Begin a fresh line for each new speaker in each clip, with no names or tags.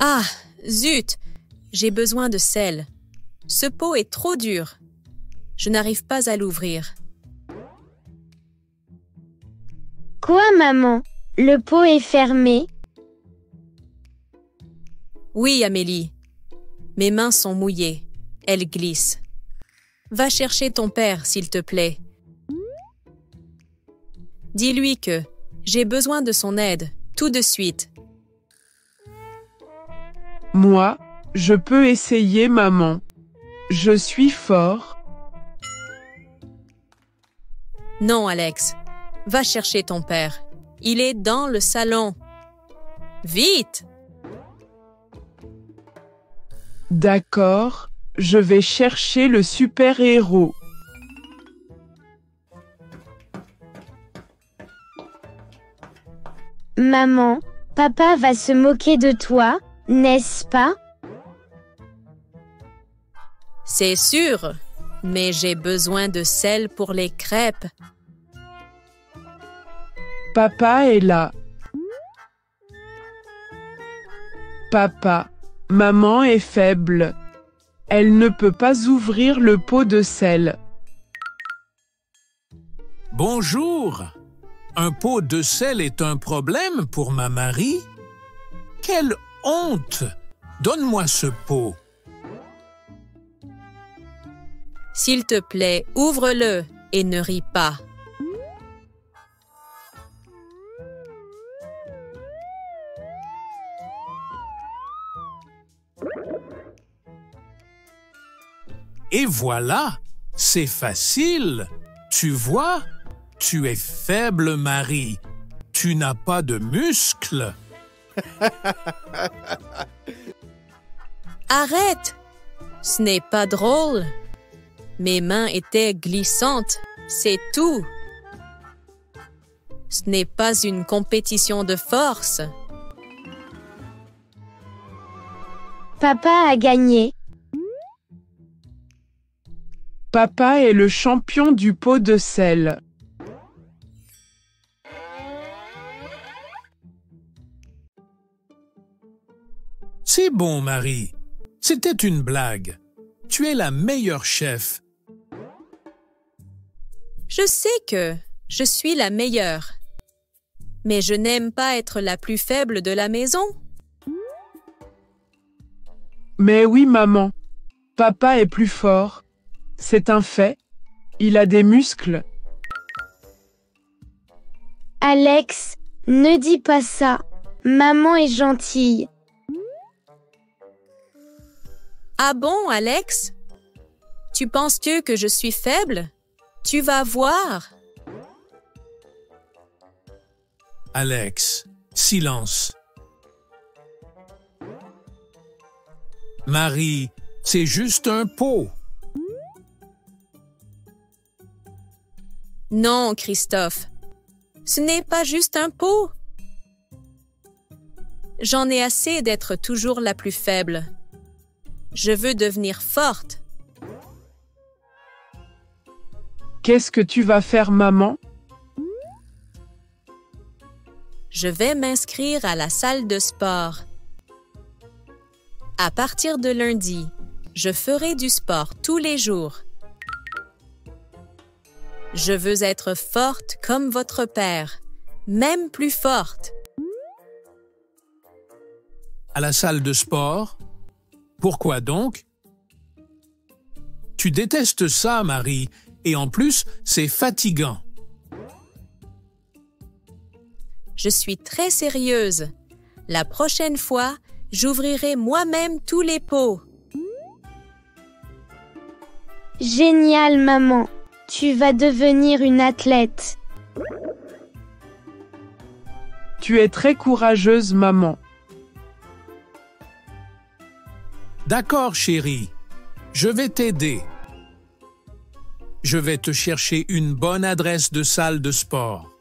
Ah, zut! J'ai besoin de sel. Ce pot est trop dur. Je n'arrive pas à l'ouvrir.
Quoi, maman? Le pot est fermé?
Oui, Amélie. Mes mains sont mouillées. Elles glissent. Va chercher ton père, s'il te plaît. Dis-lui que j'ai besoin de son aide, tout de suite.
Moi, je peux essayer, maman. Je suis fort.
Non, Alex. Va chercher ton père. Il est dans le salon. Vite!
D'accord, je vais chercher le super-héros.
Maman, papa va se moquer de toi, n'est-ce pas?
C'est sûr, mais j'ai besoin de sel pour les crêpes.
Papa est là. Papa, maman est faible. Elle ne peut pas ouvrir le pot de sel.
Bonjour. Un pot de sel est un problème pour ma Marie? Quelle honte! Donne-moi ce pot.
S'il te plaît, ouvre-le et ne ris pas.
Et voilà, c'est facile. Tu vois, tu es faible, Marie. Tu n'as pas de muscles.
Arrête! Ce n'est pas drôle. Mes mains étaient glissantes, c'est tout. Ce n'est pas une compétition de force.
Papa a gagné.
Papa est le champion du pot de sel.
C'est bon, Marie. C'était une blague. Tu es la meilleure chef.
Je sais que je suis la meilleure. Mais je n'aime pas être la plus faible de la maison.
Mais oui, maman. Papa est plus fort. C'est un fait. Il a des muscles.
Alex, ne dis pas ça. Maman est gentille.
Ah bon, Alex? Tu penses-tu que je suis faible? Tu vas voir.
Alex, silence. Marie, c'est juste un pot.
Non, Christophe. Ce n'est pas juste un pot. J'en ai assez d'être toujours la plus faible. Je veux devenir forte.
Qu'est-ce que tu vas faire, maman?
Je vais m'inscrire à la salle de sport. À partir de lundi, je ferai du sport tous les jours. Je veux être forte comme votre père, même plus forte.
À la salle de sport? Pourquoi donc? Tu détestes ça, Marie, et en plus, c'est fatigant.
Je suis très sérieuse. La prochaine fois, j'ouvrirai moi-même tous les pots.
Génial, maman. Tu vas devenir une athlète.
Tu es très courageuse, maman.
D'accord, chérie. Je vais t'aider. Je vais te chercher une bonne adresse de salle de sport.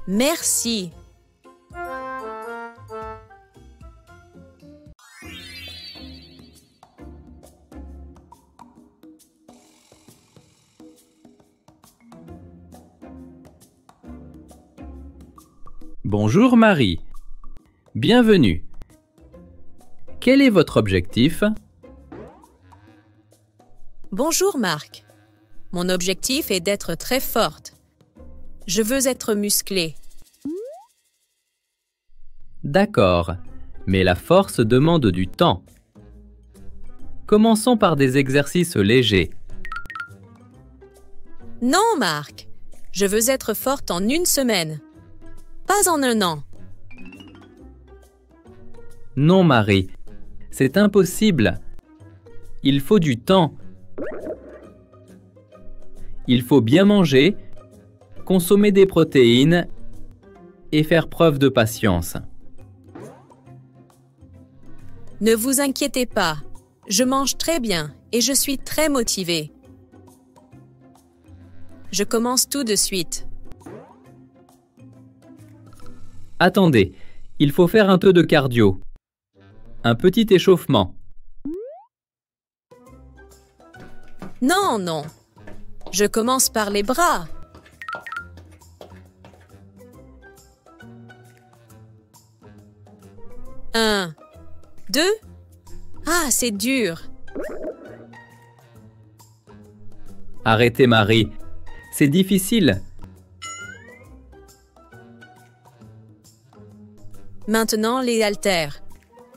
Merci.
Bonjour Marie. Bienvenue. Quel est votre objectif?
Bonjour Marc. Mon objectif est d'être très forte. Je veux être musclée.
D'accord, mais la force demande du temps. Commençons par des exercices légers.
Non Marc, je veux être forte en 1 semaine. Pas en 1 an.
Non, Marie, c'est impossible. Il faut du temps. Il faut bien manger, consommer des protéines et faire preuve de patience.
Ne vous inquiétez pas, je mange très bien et je suis très motivée. Je commence tout de suite.
Attendez, il faut faire un peu de cardio. Un petit échauffement.
Non, non. Je commence par les bras. Un, 2. Ah, c'est dur.
Arrêtez, Marie. C'est difficile.
Maintenant, les haltères.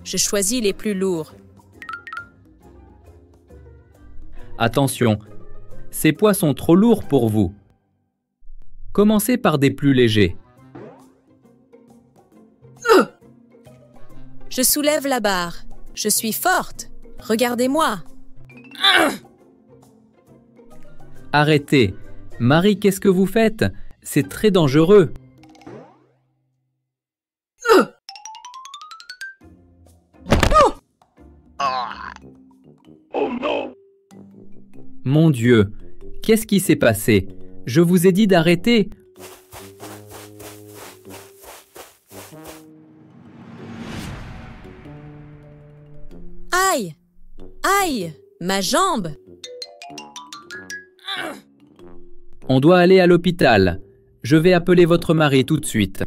Je choisis les plus lourds.
Attention, ces poids sont trop lourds pour vous. Commencez par des plus légers.
Je soulève la barre. Je suis forte. Regardez-moi.
Arrêtez. Marie, qu'est-ce que vous faites? C'est très dangereux. Mon Dieu, qu'est-ce qui s'est passé? Je vous ai dit d'arrêter.
Aïe! Aïe! Ma jambe!
On doit aller à l'hôpital. Je vais appeler votre mari tout de suite.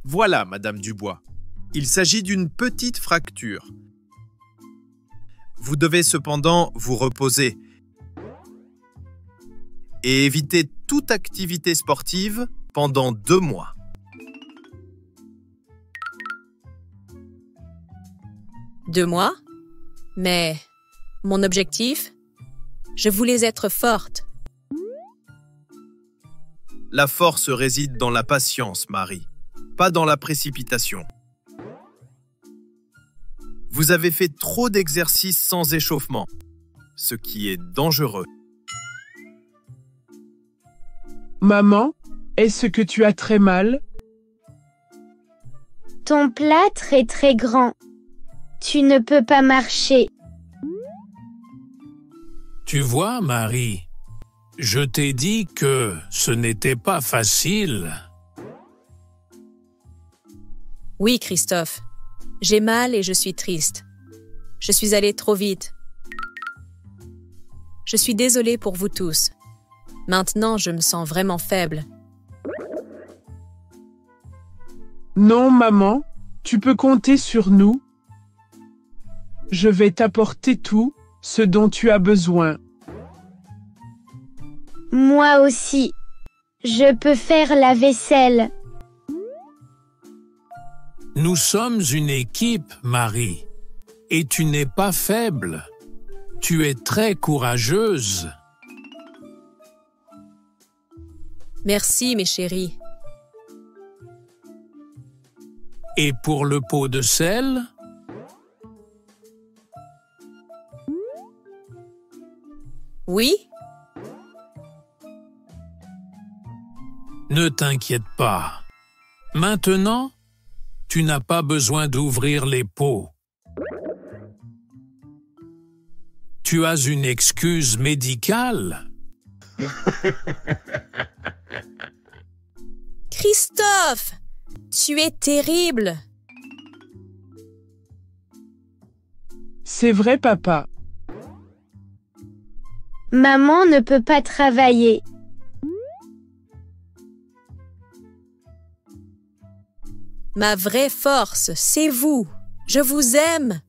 Voilà, Madame Dubois. Il s'agit d'une petite fracture. Vous devez cependant vous reposer et éviter toute activité sportive pendant 2 mois.
Deux mois? Mais mon objectif? Je voulais être forte.
La force réside dans la patience, Marie, pas dans la précipitation. Vous avez fait trop d'exercices sans échauffement, ce qui est dangereux.
Maman, est-ce que tu as très mal?
Ton plâtre est très grand. Tu ne peux pas marcher.
Tu vois, Marie, je t'ai dit que ce n'était pas facile.
Oui, Christophe. J'ai mal et je suis triste. Je suis allée trop vite. Je suis désolée pour vous tous. Maintenant, je me sens vraiment faible.
Non, maman, tu peux compter sur nous. Je vais t'apporter tout ce dont tu as besoin.
Moi aussi. Je peux faire la vaisselle.
Nous sommes une équipe, Marie, et tu n'es pas faible. Tu es très courageuse.
Merci, mes chéris.
Et pour le pot de sel?
Oui?
Ne t'inquiète pas. Maintenant, tu n'as pas besoin d'ouvrir les pots. Tu as une excuse médicale?
Christophe, tu es terrible.
C'est vrai, papa.
Maman ne peut pas travailler.
Ma vraie force, c'est vous. Je vous aime.